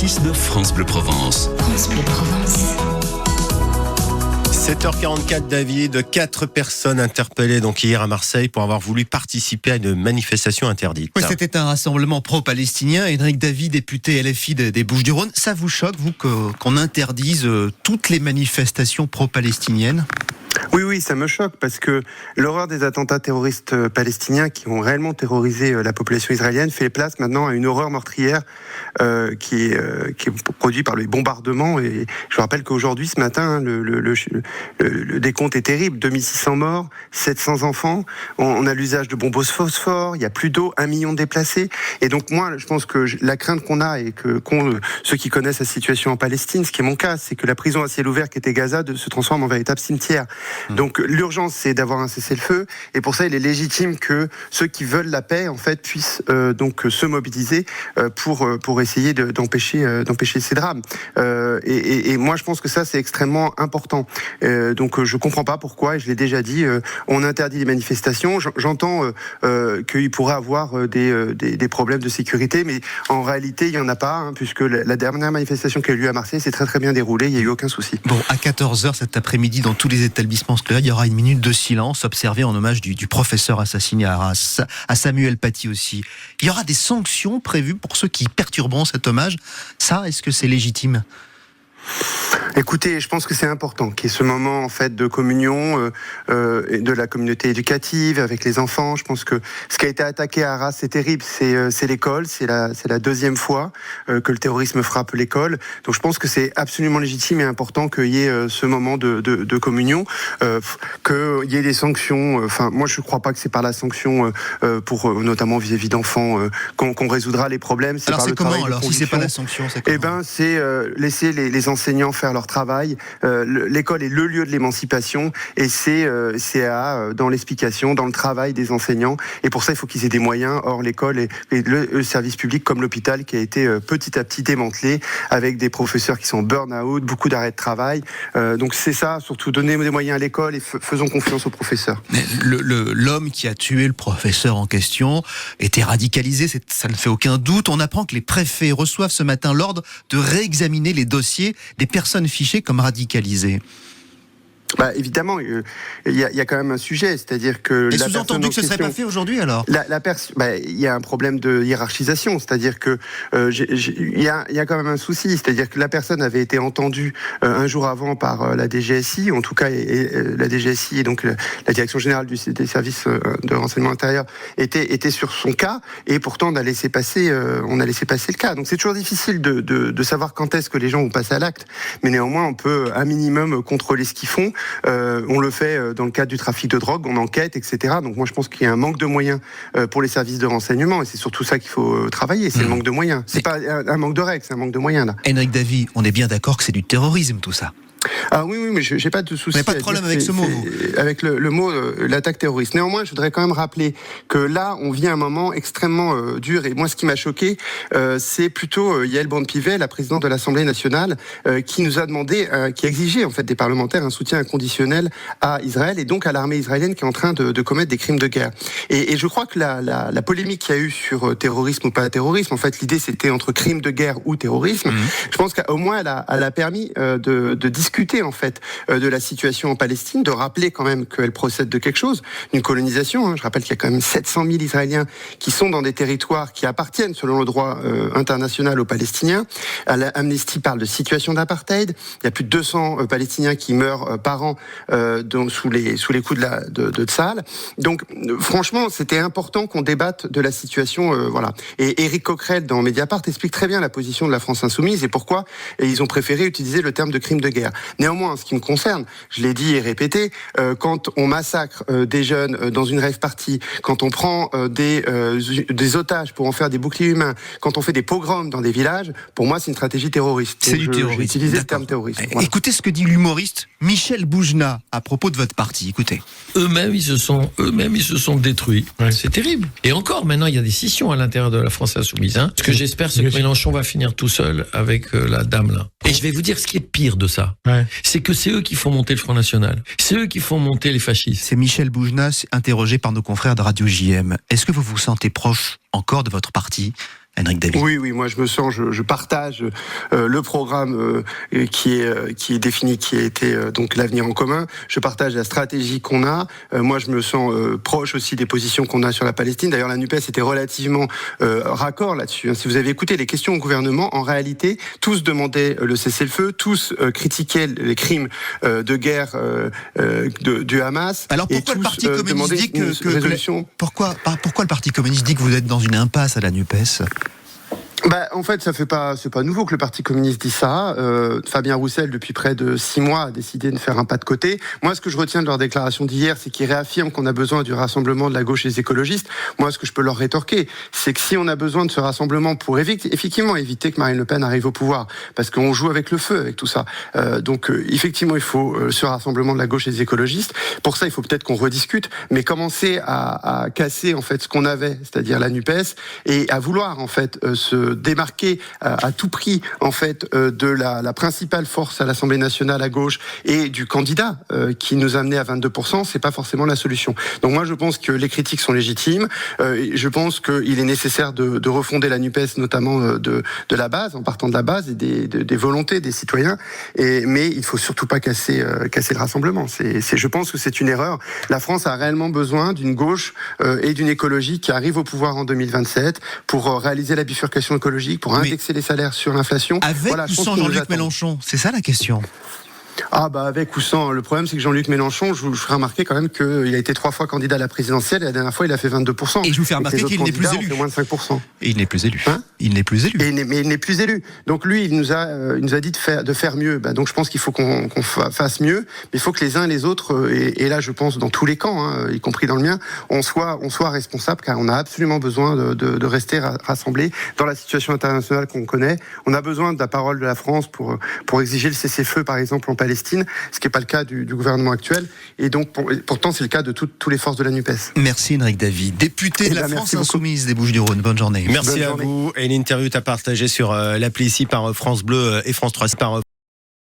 6 de France Bleu Provence. France Bleu Provence. 7h44, David, 4 personnes interpellées donc hier à Marseille pour avoir voulu participer à une manifestation interdite. Oui, c'était un rassemblement pro-palestinien. Éric Davy, député LFI des Bouches-du-Rhône. Ça vous choque, vous, qu'on interdise toutes les manifestations pro-palestiniennes ? Oui, ça me choque parce que l'horreur des attentats terroristes palestiniens qui ont réellement terrorisé la population israélienne fait place maintenant à une horreur meurtrière qui est produite par les bombardements. Et je vous rappelle qu'aujourd'hui, ce matin, le décompte est terrible. 2600 morts, 700 enfants. On a l'usage de bombes au phosphore, il y a plus d'eau, 1 million de déplacés. Et donc moi, je pense que la crainte qu'on a et ceux qui connaissent la situation en Palestine, ce qui est mon cas, c'est que la prison à ciel ouvert qui était Gaza se transforme en véritable cimetière. Donc l'urgence, c'est d'avoir un cessez-le-feu, et pour ça, il est légitime que ceux qui veulent la paix, en fait, puissent donc se mobiliser pour essayer d'empêcher ces drames. Et moi, je pense que ça, c'est extrêmement important. Donc je comprends pas pourquoi, et je l'ai déjà dit, on interdit les manifestations. J'entends qu'il pourrait avoir des problèmes de sécurité, mais en réalité, il y en a pas, puisque la dernière manifestation qui a eu lieu à Marseille s'est très très bien déroulée. Il y a eu aucun souci. Bon, à 14h cet après-midi, dans tous les établissements scolaires, il y aura une minute de silence observée en hommage du professeur assassiné à Arras, à Samuel Paty aussi. Il y aura des sanctions prévues pour ceux qui perturberont cet hommage. Ça, est-ce que c'est légitime ? Écoutez, je pense que c'est important qu'il y ait ce moment en fait de communion de la communauté éducative avec les enfants. Je pense que ce qui a été attaqué à Arras, c'est terrible. C'est l'école, c'est la deuxième fois que le terrorisme frappe l'école. Donc je pense que c'est absolument légitime et important qu'il y ait ce moment de communion, qu'il y ait des sanctions. Enfin, moi je ne crois pas que c'est par la sanction pour notamment vis-à-vis d'enfants qu'on résoudra les problèmes. Alors c'est comment alors si c'est pas la sanction, c'est comment ? Eh ben c'est laisser les enseignants faire leur travail. L'école est le lieu de l'émancipation et c'est dans l'explication, dans le travail des enseignants. Et pour ça, il faut qu'ils aient des moyens. Or, l'école et le service public comme l'hôpital qui a été petit à petit démantelé avec des professeurs qui sont en burn-out, beaucoup d'arrêts de travail. Donc c'est ça, surtout donner des moyens à l'école et faisons confiance aux professeurs. Mais l'homme qui a tué le professeur en question était radicalisé, ça ne fait aucun doute. On apprend que les préfets reçoivent ce matin l'ordre de réexaminer les dossiers des personnes fichées comme radicalisées. Évidemment, il y a quand même un sujet, c'est-à-dire que... Et sous-entendu que ce ne serait pas fait aujourd'hui alors ? Il y a un problème de hiérarchisation, c'est-à-dire que il y a quand même un souci, c'est-à-dire que la personne avait été entendue un jour avant par la DGSI, en tout cas la DGSI et donc la Direction Générale des Services de Renseignement Intérieur était sur son cas, et pourtant on a laissé passer le cas. Donc c'est toujours difficile de savoir quand est-ce que les gens vont passer à l'acte, mais néanmoins on peut un minimum contrôler ce qu'ils font. On le fait dans le cadre du trafic de drogue, on enquête, etc. Donc moi je pense qu'il y a un manque de moyens pour les services de renseignement et c'est surtout ça qu'il faut travailler, c'est le manque de moyens. C'est pas un manque de règles, c'est un manque de moyens là. Éric Davy, on est bien d'accord que c'est du terrorisme tout ça. Ah oui, mais j'ai pas de souci. Vous n'avez pas de problème avec ce mot, vous ? Avec le mot l'attaque terroriste. Néanmoins, je voudrais quand même rappeler que là, on vit un moment extrêmement dur. Et moi, ce qui m'a choqué, c'est plutôt Yael Braun-Pivet, la présidente de l'Assemblée nationale, qui nous a demandé, qui exigeait en fait des parlementaires un soutien inconditionnel à Israël et donc à l'armée israélienne qui est en train de commettre des crimes de guerre. Et je crois que la polémique qu'il y a eu sur terrorisme ou pas terrorisme, en fait, l'idée c'était entre crimes de guerre ou terrorisme. Je pense qu'au moins elle a permis de discuter en fait de la situation en Palestine, de rappeler quand même qu'elle procède de quelque chose, une colonisation. Je rappelle qu'il y a quand même 700 000 Israéliens qui sont dans des territoires qui appartiennent selon le droit international aux Palestiniens. Amnesty parle de situation d'apartheid. Il y a plus de 200 Palestiniens qui meurent par an sous les coups de Tsahal. Donc franchement, c'était important qu'on débatte de la situation. Voilà. Et Éric Coquerel dans Mediapart explique très bien la position de la France insoumise et pourquoi ils ont préféré utiliser le terme de crime de guerre. Néanmoins, en ce qui me concerne, je l'ai dit et répété, quand on massacre des jeunes dans une rave party, quand on prend des otages pour en faire des boucliers humains, quand on fait des pogroms dans des villages, pour moi, c'est une stratégie terroriste. C'est du terrorisme. J'ai utilisé le terme terroriste. Voilà. Écoutez ce que dit l'humoriste Michel Boujna à propos de votre parti. Écoutez. Eux-mêmes, ils se sont détruits. Ouais. C'est terrible. Et encore, maintenant, il y a des scissions à l'intérieur de la France insoumise. Ce que j'espère, c'est que Mélenchon va finir tout seul avec la dame là. Et je vais vous dire ce qui est pire de ça. Ouais. C'est que c'est eux qui font monter le Front National. C'est eux qui font monter les fascistes. C'est Michel Boujna, interrogé par nos confrères de Radio JM. Est-ce que vous vous sentez proche encore de votre parti ? Henrik Davy. Oui, moi je partage le programme qui est défini, qui a été donc l'avenir en commun. Je partage la stratégie qu'on a. Moi je me sens proche aussi des positions qu'on a sur la Palestine. D'ailleurs la NUPES était relativement raccord là-dessus. Si vous avez écouté les questions au gouvernement, en réalité tous demandaient le cessez-le-feu, tous critiquaient les crimes de guerre du Hamas. Alors pourquoi le Parti communiste dit pourquoi le Parti communiste dit que vous êtes dans une impasse à la NUPES ? En fait, c'est pas nouveau que le Parti communiste dit ça. Fabien Roussel, depuis près de 6 mois, a décidé de faire un pas de côté. Moi, ce que je retiens de leur déclaration d'hier, c'est qu'ils réaffirment qu'on a besoin du rassemblement de la gauche et des écologistes. Moi, ce que je peux leur rétorquer, c'est que si on a besoin de ce rassemblement pour effectivement éviter que Marine Le Pen arrive au pouvoir, parce qu'on joue avec le feu avec tout ça. Donc, effectivement, il faut ce rassemblement de la gauche et des écologistes. Pour ça, il faut peut-être qu'on rediscute, mais commencer à casser en fait ce qu'on avait, c'est-à-dire la NUPES, et à vouloir en fait se démarquer à tout prix en fait de la principale force à l'Assemblée nationale à gauche et du candidat qui nous a amené à 22%, c'est pas forcément la solution. Donc moi je pense que les critiques sont légitimes. Je pense qu'il est nécessaire de refonder la NUPES, notamment de la base, en partant de la base et des volontés des citoyens. Mais il faut surtout pas casser le rassemblement. Je pense que c'est une erreur. La France a réellement besoin d'une gauche et d'une écologie qui arrive au pouvoir en 2027 pour réaliser la bifurcation écologique, pour indexer les salaires sur l'inflation. Avec ou sans Jean-Luc Mélenchon ? C'est ça la question. Avec ou sans. Le problème, c'est que Jean-Luc Mélenchon, je vous ferai remarquer quand même qu'il a été 3 fois candidat à la présidentielle et la dernière fois, il a fait 22%. Et je vous fais remarquer qu'il n'est plus élu. Moins de 5%. Et il n'est plus élu. Il n'est plus élu. Mais il n'est plus élu. Donc lui, il nous a dit de faire mieux. Donc je pense qu'il faut qu'on fasse mieux. Mais il faut que les uns et les autres, et là, je pense dans tous les camps, y compris dans le mien, on soit responsable, car on a absolument besoin de rester rassemblés dans la situation internationale qu'on connaît. On a besoin de la parole de la France pour exiger le cessez-le-feu, par exemple, en Palestine, ce qui n'est pas le cas du gouvernement actuel. Et donc, pourtant, c'est le cas de toutes les forces de la NUPES. Merci Henrik Davy, député de la France Insoumise des Bouches-du-Rhône. Bonne journée. Merci à vous. Et l'interview est partagée sur l'appli ici par France Bleu et France 3.